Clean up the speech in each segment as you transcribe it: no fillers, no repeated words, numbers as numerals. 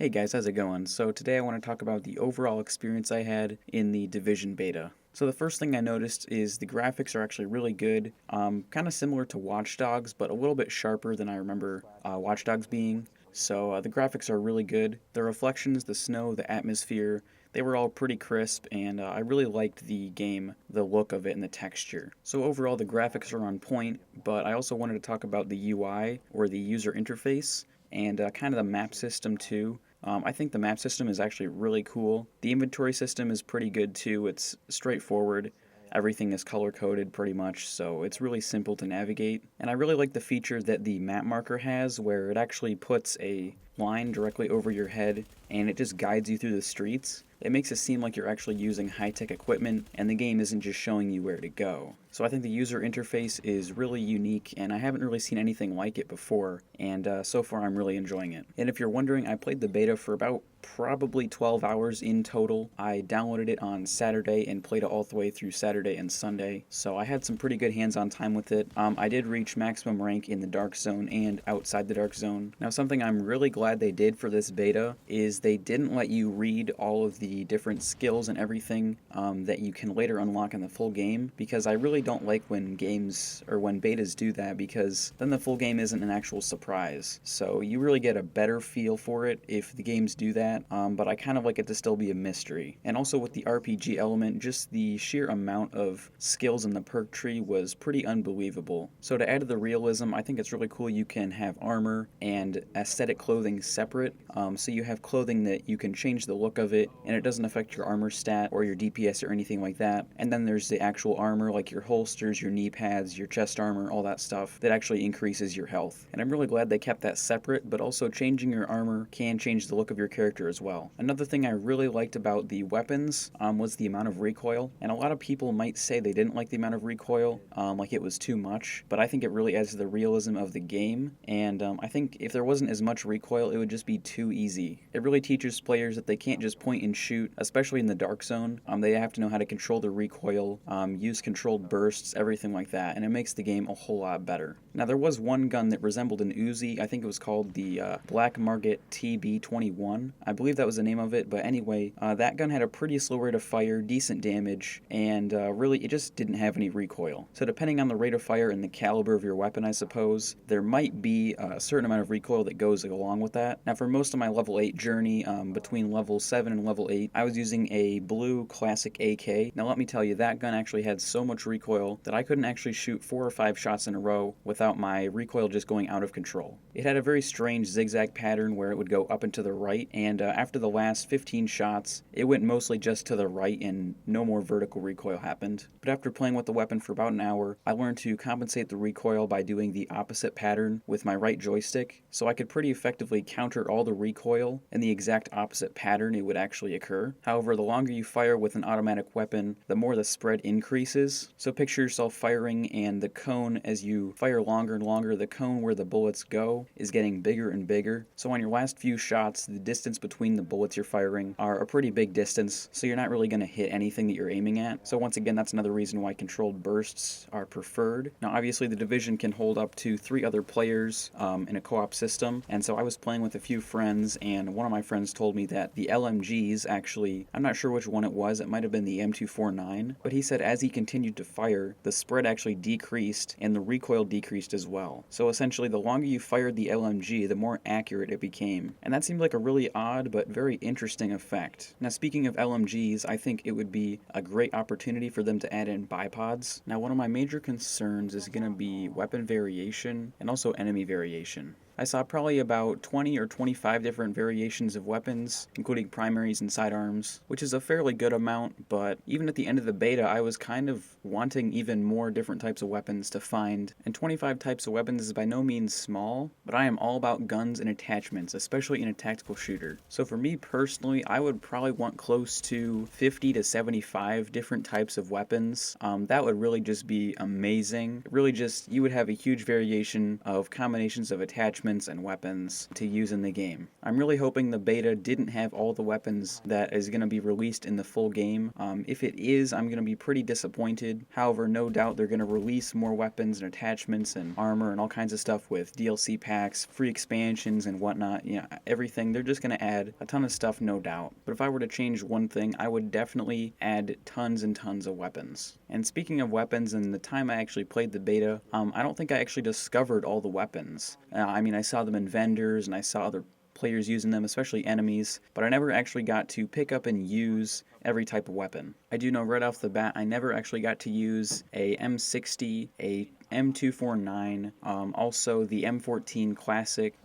Hey guys, how's it going? So today I want to talk about the overall experience I had in the Division beta. So the first thing I noticed is the graphics are actually really good, kind of similar to Watch Dogs, but a little bit sharper than I remember Watch Dogs being. So the graphics are really good. The reflections, the snow, the atmosphere, they were all pretty crisp, and I really liked the game, the look of it, and the texture. So overall, the graphics are on point, but I also wanted to talk about the UI, or the user interface, and kind of the map system too. I think the map system is actually really cool. The inventory system is pretty good too. It's straightforward. Everything is color coded pretty much, so it's really simple to navigate. And I really like the feature that the map marker has where it actually puts a line directly over your head and it just guides you through the streets. It makes it seem like you're actually using high-tech equipment and the game isn't just showing you where to go. So I think the user interface is really unique and I haven't really seen anything like it before, and so far I'm really enjoying it. And if you're wondering, I played the beta for about probably 12 hours in total. I downloaded it on Saturday and played it all the way through Saturday and Sunday, so I had some pretty good hands-on time with it. I did reach maximum rank in the Dark Zone and outside the Dark Zone. Now something I'm really glad they did for this beta is they didn't let you read all of the different skills and everything that you can later unlock in the full game, because I really don't like when games or when betas do that, because then the full game isn't an actual surprise. So you really get a better feel for it if the games do that, but I kind of like it to still be a mystery. And also with the RPG element, just the sheer amount of skills in the perk tree was pretty unbelievable. So to add to the realism, I think it's really cool you can have armor and aesthetic clothing separate. So you have clothing that you can change the look of it and it doesn't affect your armor stat or your DPS or anything like that. And then there's the actual armor, like your holsters, your knee pads, your chest armor, all that stuff that actually increases your health. And I'm really glad they kept that separate, but also changing your armor can change the look of your character as well. Another thing I really liked about the weapons was the amount of recoil, and a lot of people might say they didn't like the amount of recoil, like it was too much, but I think it really adds to the realism of the game, and I think if there wasn't as much recoil, it would just be too easy. It really teaches players that they can't just point and shoot, especially in the Dark Zone. They have to know how to control the recoil, use controlled bursts, everything like that, and it makes the game a whole lot better. Now there was one gun that resembled an Uzi. I think it was called the Black Market TB21. I believe that was the name of it, but anyway, that gun had a pretty slow rate of fire, decent damage, and really it just didn't have any recoil. So depending on the rate of fire and the caliber of your weapon, I suppose, there might be a certain amount of recoil that goes along with that. Now for most of my level 8 journey, between level 7 and level 8, I was using a blue classic AK. Now let me tell you, that gun actually had so much recoil that I couldn't actually shoot 4 or 5 shots in a row without my recoil just going out of control. It had a very strange zigzag pattern where it would go up and to the right, and after the last 15 shots, it went mostly just to the right and no more vertical recoil happened. But after playing with the weapon for about an hour, I learned to compensate the recoil by doing the opposite pattern with my right joystick, so I could pretty effectively counter all the recoil in the exact opposite pattern it would actually occur. However, the longer you fire with an automatic weapon, the more the spread increases. So picture yourself firing, and the cone, as you fire longer and longer, the cone where the bullets go is getting bigger and bigger. So on your last few shots, the distance between the bullets you're firing are a pretty big distance, so you're not really going to hit anything that you're aiming at. So once again, that's another reason why controlled bursts are preferred. Now obviously the Division can hold up to 3 other players in a co-op system, and so I was playing with a few friends, and one of my friends told me that the LMGs actually, I'm not sure which one it was, it might have been the M249, but he said as he continued to fire, the spread actually decreased and the recoil decreased as well. So essentially the longer you fired the LMG, the more accurate it became. And that seemed like a really odd but very interesting effect. Now speaking of LMGs, I think it would be a great opportunity for them to add in bipods. Now one of my major concerns is going to be weapon variation and also enemy variation. I saw probably about 20 or 25 different variations of weapons, including primaries and sidearms, which is a fairly good amount, but even at the end of the beta, I was kind of wanting even more different types of weapons to find, and 25 types of weapons is by no means small, but I am all about guns and attachments, especially in a tactical shooter. So for me personally, I would probably want close to 50 to 75 different types of weapons. That would really just be amazing. Really just, you would have a huge variation of combinations of attachments attachments and weapons to use in the game. I'm really hoping the beta didn't have all the weapons that is going to be released in the full game. If it is, I'm going to be pretty disappointed. However, no doubt they're going to release more weapons and attachments and armor and all kinds of stuff with DLC packs, free expansions and whatnot. You know, everything. They're just going to add a ton of stuff, no doubt. But if I were to change one thing, I would definitely add tons and tons of weapons. And speaking of weapons, and the time I actually played the beta, I don't think I actually discovered all the weapons. I mean, I saw them in vendors and I saw other players using them, especially enemies, but I never actually got to pick up and use every type of weapon. I do know right off the bat I never actually got to use a M60, a M249, also the M14 Classic,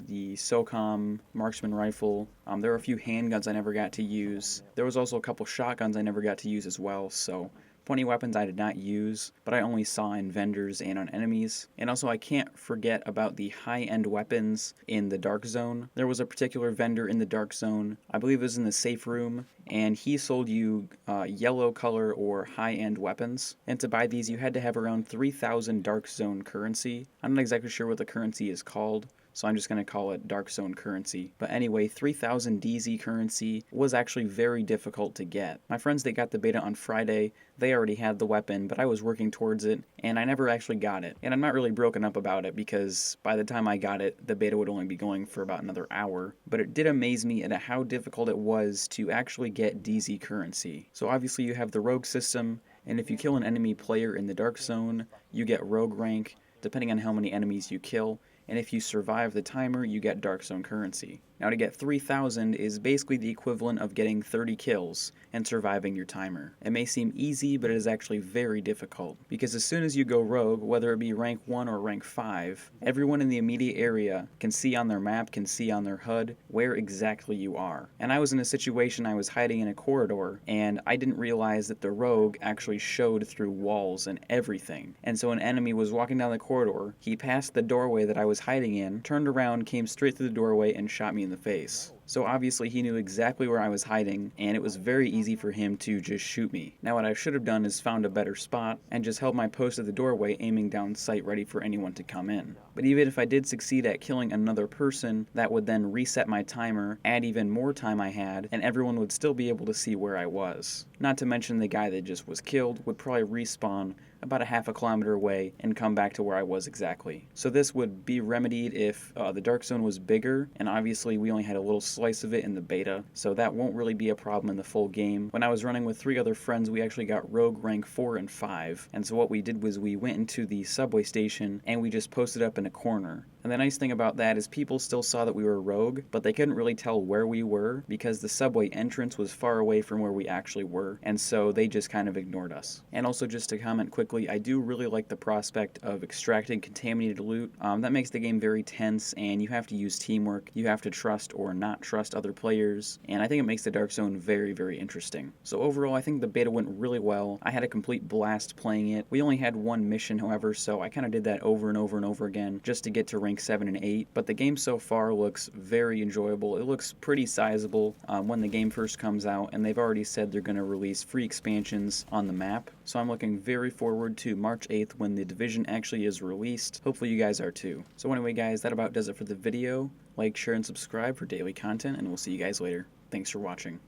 the SOCOM Marksman Rifle. There were a few handguns I never got to use. There was also a couple shotguns I never got to use as well, so plenty of weapons I did not use, but I only saw in vendors and on enemies. And also I can't forget about the high-end weapons in the Dark Zone. There was a particular vendor in the Dark Zone, I believe it was in the safe room, and he sold you yellow color or high-end weapons. And to buy these you had to have around 3,000 Dark Zone currency. I'm not exactly sure what the currency is called, so I'm just going to call it Dark Zone currency. But anyway, 3,000 DZ currency was actually very difficult to get. My friends that got the beta on Friday, they already had the weapon, but I was working towards it, and I never actually got it. And I'm not really broken up about it, because by the time I got it, the beta would only be going for about another hour. But it did amaze me at how difficult it was to actually get DZ currency. So obviously you have the rogue system, and if you kill an enemy player in the Dark Zone, you get rogue rank, depending on how many enemies you kill. And if you survive the timer, you get Dark Zone currency. Now to get 3,000 is basically the equivalent of getting 30 kills and surviving your timer. It may seem easy, but it is actually very difficult, because as soon as you go rogue, whether it be rank 1 or rank 5, everyone in the immediate area can see on their map, can see on their HUD where exactly you are. And I was in a situation I was hiding in a corridor, and I didn't realize that the rogue actually showed through walls and everything. And so an enemy was walking down the corridor, he passed the doorway that I was hiding in, turned around, came straight through the doorway, and shot me in the face. So obviously he knew exactly where I was hiding, and it was very easy for him to just shoot me. Now what I should have done is found a better spot, and just held my post at the doorway, aiming down sight ready for anyone to come in. But even if I did succeed at killing another person, that would then reset my timer, add even more time I had, and everyone would still be able to see where I was. Not to mention the guy that just was killed would probably respawn about a half a kilometer away and come back to where I was exactly. So this would be remedied if the Dark Zone was bigger, and obviously we only had a little slice of it in the beta, so that won't really be a problem in the full game. When I was running with 3 other friends, we actually got rogue rank 4 and 5, and so what we did was we went into the subway station and we just posted up in a corner. And the nice thing about that is people still saw that we were rogue, but they couldn't really tell where we were because the subway entrance was far away from where we actually were, and so they just kind of ignored us. And also, just to comment quickly, I do really like the prospect of extracting contaminated loot. That makes the game very tense, and you have to use teamwork. You have to trust or not trust other players, and I think it makes the Dark Zone very, very interesting. So overall, I think the beta went really well. I had a complete blast playing it. We only had one mission, however, so I kind of did that over and over and over again just to get to rank 7 and 8, but the game so far looks very enjoyable. It looks pretty sizable when the game first comes out, and they've already said they're going to release free expansions on the map, so I'm looking very forward to March 8th when the Division actually is released. Hopefully you guys are too. So anyway guys, that about does it for the video. Like, share, and subscribe for daily content, and we'll see you guys later. Thanks for watching.